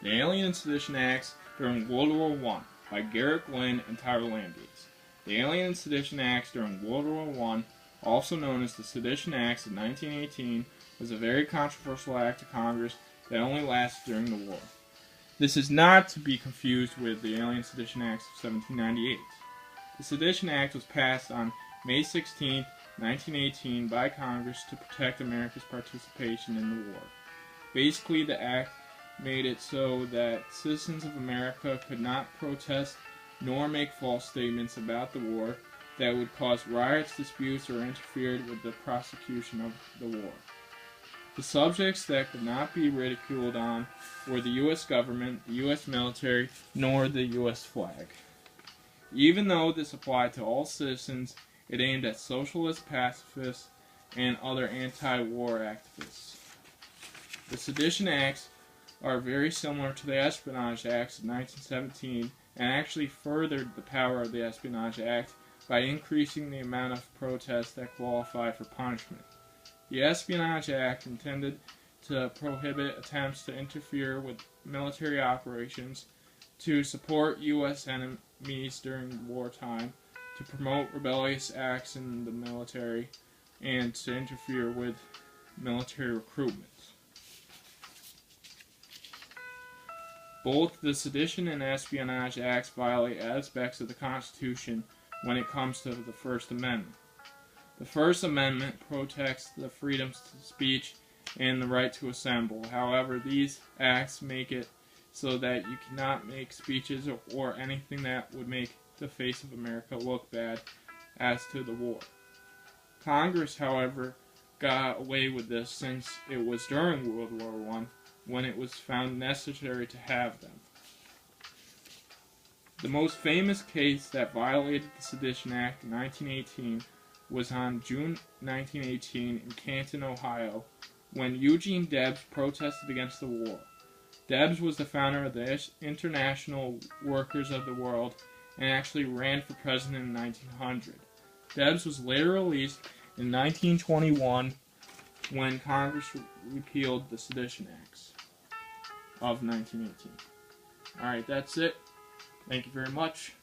The Alien and Sedition Acts during World War I by Garrett, Glynn, and Lambiase. The Alien and Sedition Acts during World War I, also known as the Sedition Acts of 1918, was a very controversial act of Congress that only lasted during the war. This is not to be confused with the Alien Sedition Acts of 1798. The Sedition Act was passed on May 16, 1918 by Congress to protect America's participation in the war. Basically, the act made it so that citizens of America could not protest nor make false statements about the war that would cause riots, disputes, or interfered with the prosecution of the war. The subjects that could not be ridiculed on were the U.S. government, the U.S. military, nor the U.S. flag. Even though this applied to all citizens, it aimed at socialist pacifists and other anti-war activists. The Sedition Acts are very similar to the Espionage Acts of 1917 and actually furthered the power of the Espionage Act by increasing the amount of protests that qualify for punishment. The Espionage Act intended to prohibit attempts to interfere with military operations, to support U.S. enemies during wartime, to promote rebellious acts in the military, and to interfere with military recruitment. Both the Sedition and Espionage Acts violate aspects of the Constitution when it comes to the First Amendment. The First Amendment protects the freedoms of speech and the right to assemble. However, these acts make it so that you cannot make speeches or anything that would make the face of America look bad as to the war. Congress, however, got away with this since it was during World War I when it was found necessary to have them. The most famous case that violated the Sedition Act in 1918 was on June 1918 in Canton, Ohio, when Eugene Debs protested against the war. Debs was the founder of the International Workers of the World and actually ran for president in 1900. Debs was later released in 1921 when Congress repealed the Sedition Acts of 1918. Alright, that's it. Thank you very much.